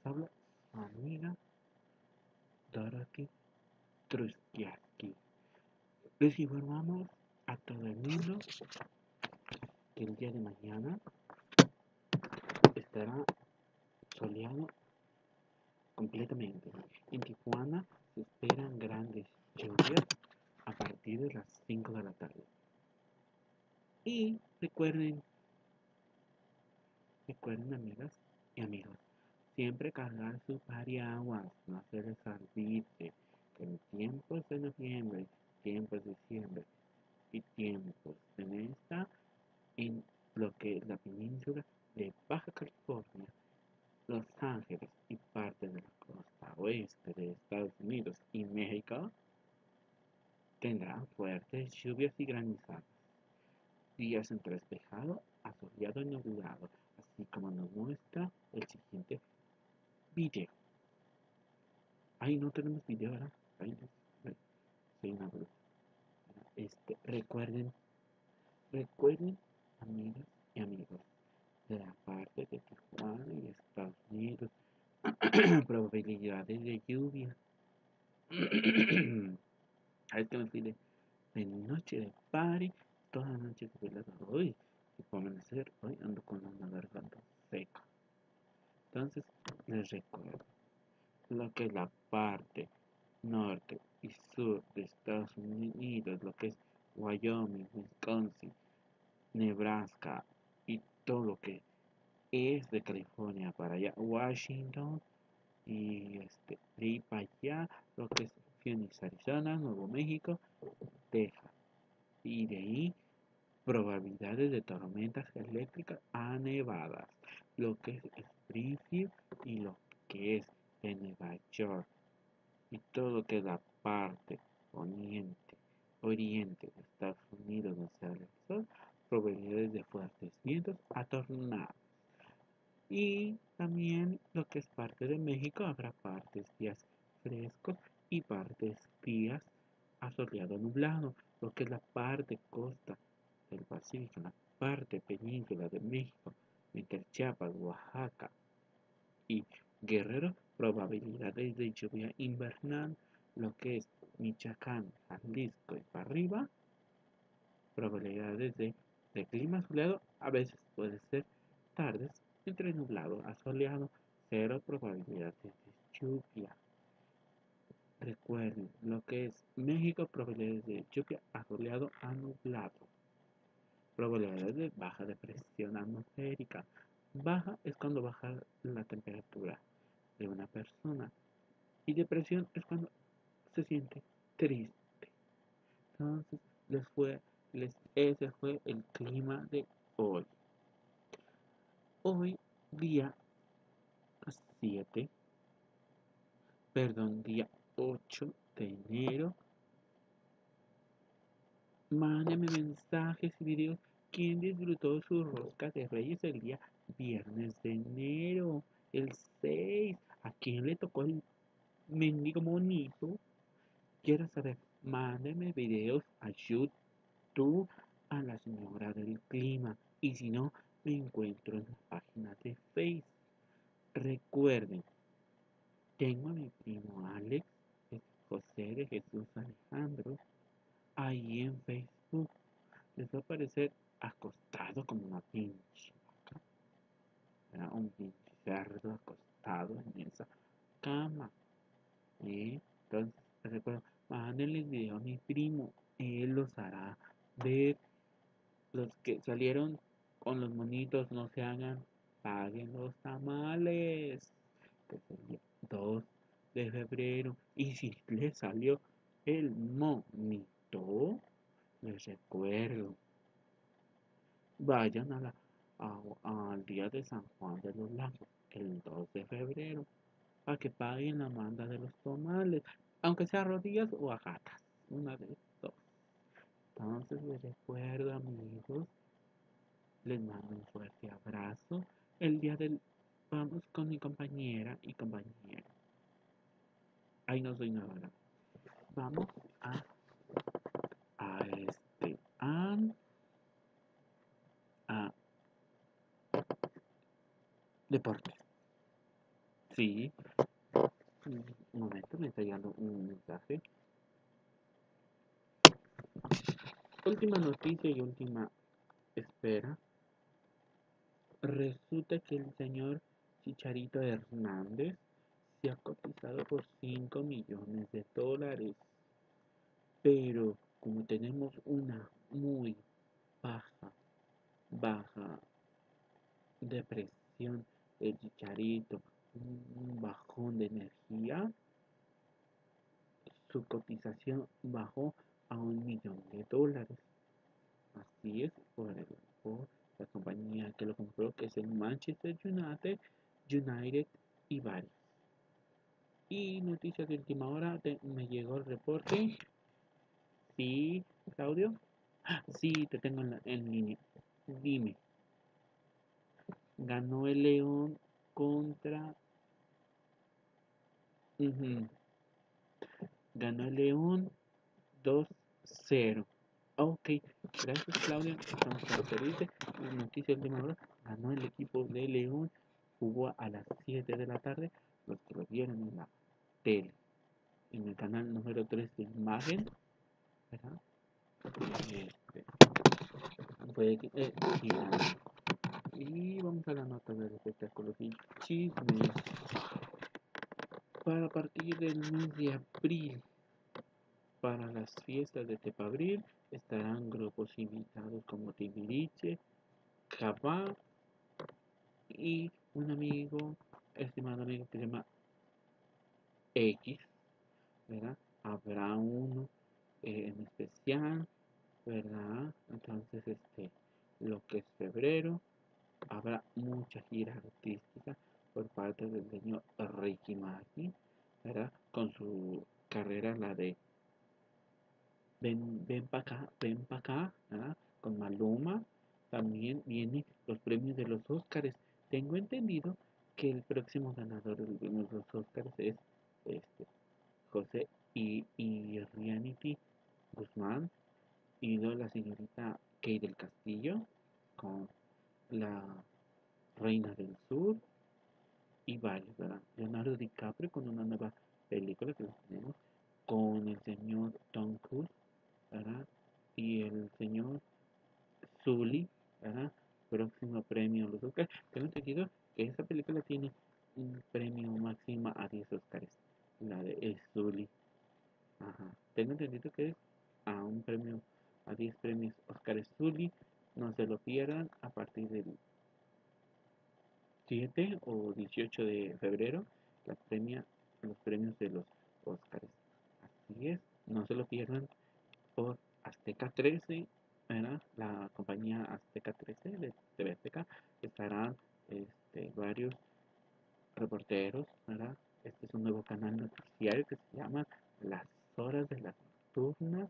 habla su amiga Dorothy Truskiaki. Les informamos a todo el mundo que el día de mañana estará soleado completamente. En Tijuana se esperan grandes lluvias a partir de las 5 de la tarde. Y recuerden amigas y amigos, siempre cargar su paraguas, no se les olvide que en tiempos de noviembre, tiempos de diciembre y tiempos de esta, en lo que es la península de Baja California, Los Ángeles y parte de la costa oeste de Estados Unidos y México, tendrán fuertes lluvias y granizadas, días entre despejado a soleado y nublado, así como nos muestra el siguiente video. Ahí no tenemos video, ¿verdad? Ahí no. Soy una bruja. Recuerden, amigas y amigos, de la parte de Tijuana y Estados Unidos, probabilidades de lluvia. Es que me pide de noche de party, toda la noche de velada hoy. Y por amanecer, hoy ando con una garganta seca. Entonces, les recuerdo lo que es la parte norte y sur de Estados Unidos, lo que es Wyoming, Wisconsin, Nebraska y todo lo que es de California para allá, Washington y de ahí para allá, lo que es Phoenix, Arizona, Nuevo México, Texas y de ahí probabilidades de tormentas eléctricas a nevadas, lo que es Springfield y lo que es de Nueva York y todo lo que es la parte oriente de Estados Unidos donde se el sol, probabilidades de fuertes vientos a tornados. Y también lo que es parte de México habrá partes días frescos y partes días asoleado nublado, lo que es la parte costa del Pacífico, la parte península de México, entre Chiapas, Oaxaca y Guerrero, probabilidades de lluvia invernal, lo que es Michoacán, Jalisco y para arriba, probabilidades de clima soleado, a veces puede ser tardes entre nublado a soleado, cero probabilidades de lluvia. Recuerden lo que es México, probabilidades de lluvia a soleado a nublado. Probabilidades de baja de presión atmosférica. Baja es cuando baja la temperatura de una persona. Y depresión es cuando se siente triste. Entonces, ese fue el clima de hoy. Hoy, día 7, día 8 de enero. Mándeme mensajes y videos. ¿Quién disfrutó su rosca de Reyes el día viernes de enero? El 6. ¿A quién le tocó el mendigo monito? Quiero saber. Mándeme videos a YouTube, a la señora del clima. Y si no, me encuentro en la página de Facebook. Recuerden, tengo a mi primo Alex, José de Jesús Alejandro, ahí en Facebook. Les va a aparecer acostado como una pinche vaca. Era un pinche cerdo acostado en esa cama. Entonces, recuerdo, mándenle el video a mi primo. Él los hará ver. Los que salieron con los monitos, no se hagan, paguen los tamales. Que es el día 2 de febrero. Y si les salió el monito, les recuerdo, vayan al día de San Juan de los Lagos, el 2 de febrero, para que paguen la manda de los tamales, aunque sea rodillas o a gatas, una de dos. Entonces les recuerdo, amigos, les mando un fuerte abrazo. El día del vamos con mi compañera y compañero. Ahí no soy nada. Vamos a este a deportes. Sí, un momento, me está llegando un mensaje. Última noticia y última espera. Resulta que el señor Chicharito Hernández se ha cotizado por 5 millones de dólares. Pero como tenemos una muy baja depresión del Chicharito, un bajón de energía, su cotización bajó a 1 millón de dólares. Así es, por la compañía que lo compró, que es el Manchester United y varios. Y noticias de última hora, me llegó el reporte. Sí, Claudio. Sí, te tengo en línea. Dime, ganó el León contra... ujú, ganó el León 2-0. Ok, gracias Claudia. Estamos para servirte. Noticia de última hora. Ganó el equipo de León. Jugó a las 7 de la tarde. Los que lo vieron en la tele, en el canal número 3 de imagen, ¿verdad? Este, fue y vamos a la nota de espectáculos y chismes. Para partir del mes de abril, para las fiestas de Tepabril, estarán grupos invitados como Timbiriche, Cabá y un amigo, estimado amigo que se llama X, ¿verdad? Habrá uno en especial, ¿verdad? Entonces, lo que es febrero, habrá mucha gira artística por parte del señor Ricky Martin, ¿verdad? Con su carrera, la de ven pa' acá, ¿verdad? Con Maluma. También vienen los premios de los Óscares. Tengo entendido que el próximo ganador de los Óscares es este, José y Rianity Guzmán, y luego la señorita Kay del Castillo con la Reina del Sur y varios, ¿verdad? Leonardo DiCaprio con una nueva película que tenemos, con el señor Tom Cruise, ¿verdad? Y el señor Zully, ¿verdad? Próximo premio a los Oscars. Tengo entendido que esa película tiene un premio máximo a 10 Oscars, la de Zully. Ajá. Tengo entendido que es a un premio, a 10 premios Oscars Zully. No se lo pierdan a partir del 7 o 18 de febrero, los premios de los Oscars. Así es, no se lo pierdan por Azteca 13, ¿verdad? La compañía Azteca 13 de TV Azteca, estarán varios reporteros, ¿verdad? Este es un nuevo canal noticiario que se llama Las Horas de las Nocturnas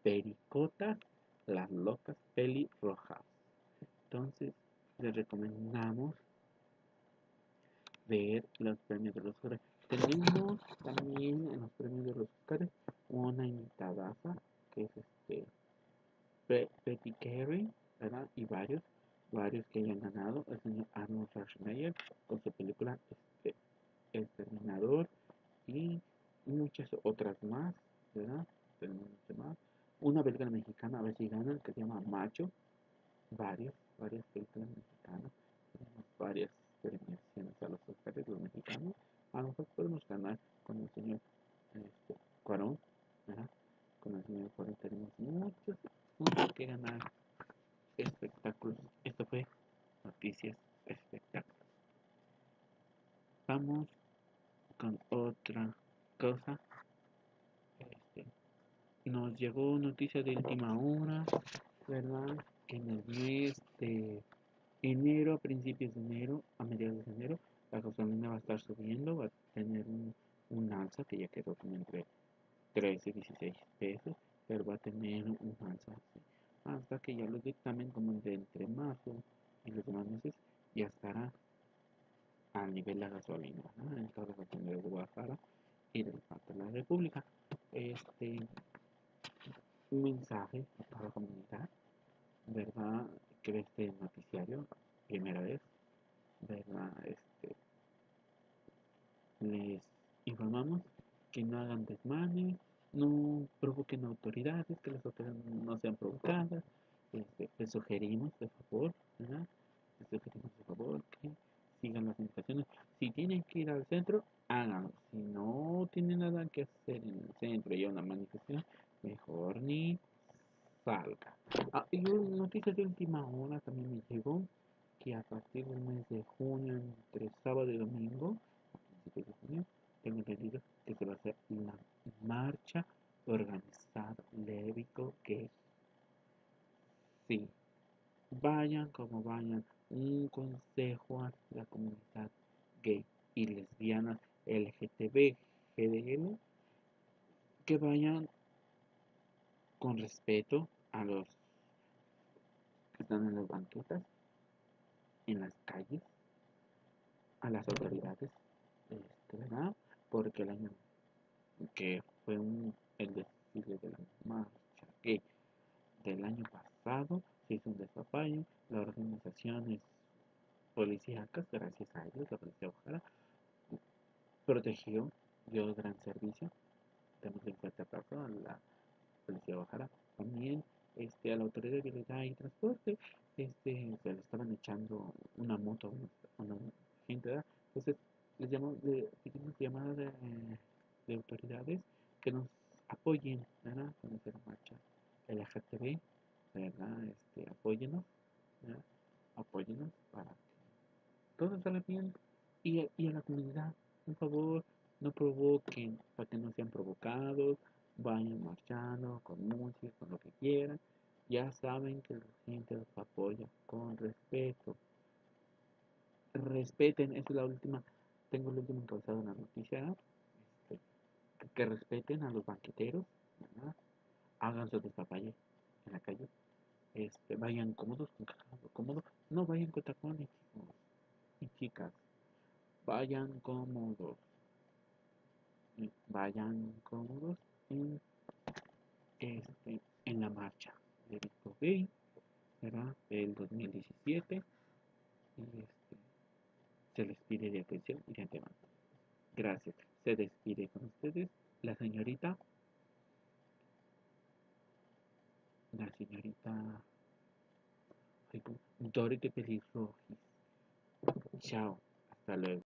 Pericotas, las Locas Pelirrojas. Entonces, les recomendamos ver los premios de los Oscars. Tenemos también en los premios de los Oscars una invitada que es Betty Carey, ¿verdad? Y varios que hayan ganado. El señor Arnold Schwarzenegger con su película El Terminador y muchas otras más, ¿verdad? Tenemos muchas más. Una película mexicana, a ver si ganan, que se llama Macho. Varias películas mexicanas. Tenemos varias premiaciones a los Oscars, los mexicanos. A lo mejor podemos ganar con el señor Cuarón, ¿verdad? Con el señor Cuarón tenemos muchos que ganar espectáculos. Esto fue Noticias Espectáculos. Vamos con otra cosa. Este, Nos llegó noticia de última hora, ¿verdad? Que en el mes de enero, a principios de enero, a mediados de enero, la gasolina va a estar subiendo, va a tener un alza que ya quedó como entre 13 y 16 pesos, pero va a tener un alza así, hasta que ya lo dictamen como de entre marzo y los demás meses ya estará a nivel de la gasolina, ¿no? En todas las gasolinerías de Guadalajara y del parte de la República. Un mensaje para la comunidad, ¿verdad? Que ve este noticiario, primera vez, ¿verdad? les informamos que no hagan desmanes, no provoquen autoridades, que las autoridades no sean provocadas. Les sugerimos, de favor, ¿verdad? Les sugerimos, de favor, que sigan las indicaciones. Si tienen que ir al centro, háganlo. Si no tienen nada que hacer en el centro y hay una manifestación, mejor ni salga. Ah, y una noticia de última hora también me llegó que a partir del mes de junio, entre sábado y domingo, a principios de junio, tengo entendido que se va a hacer la marcha organizada lésbico gay. Sí, vayan como vayan, un consejo a la comunidad gay y lesbiana LGTB, GDL, que vayan con respeto a los que están en las banquetas, en las calles, a las autoridades, ¿verdad? Porque el año que fue el desfile de la marcha gay del año pasado se hizo un despapalle, las organizaciones policíacas, gracias a ellos, la policía Ojara, protegió, dio gran servicio, tenemos en fuerte aplauso a la policía Ojara, también a la autoridad de vialidad y transporte, se le estaban echando una moto a una gente, ¿verdad? Entonces le hicimos llamada de autoridades que nos apoyen, ¿verdad? Con esa marcha LGTB, ¿verdad? Apóyenos, ¿verdad? Apóyenos para todo sale bien. Y a la comunidad, por favor, no provoquen, para que no sean provocados, vayan marchando con música, con lo que quieran. Ya saben que la gente los apoya con respeto. Respeten, esa es la última, tengo el último encabezado en la noticia, ¿no? Que respeten a los banqueteros, ¿verdad? Hagan su despapalle en la calle. Vayan cómodos, con calzado cómodo, no vayan con tacones, chicos y chicas. Vayan cómodos, vayan cómodos en la marcha de Disco Gay, ¿verdad? Del 2017 y se les pide de atención y de antemano. Gracias. Se despide con ustedes la señorita, la señorita Dorothy Pelirrojis. Chao, hasta luego.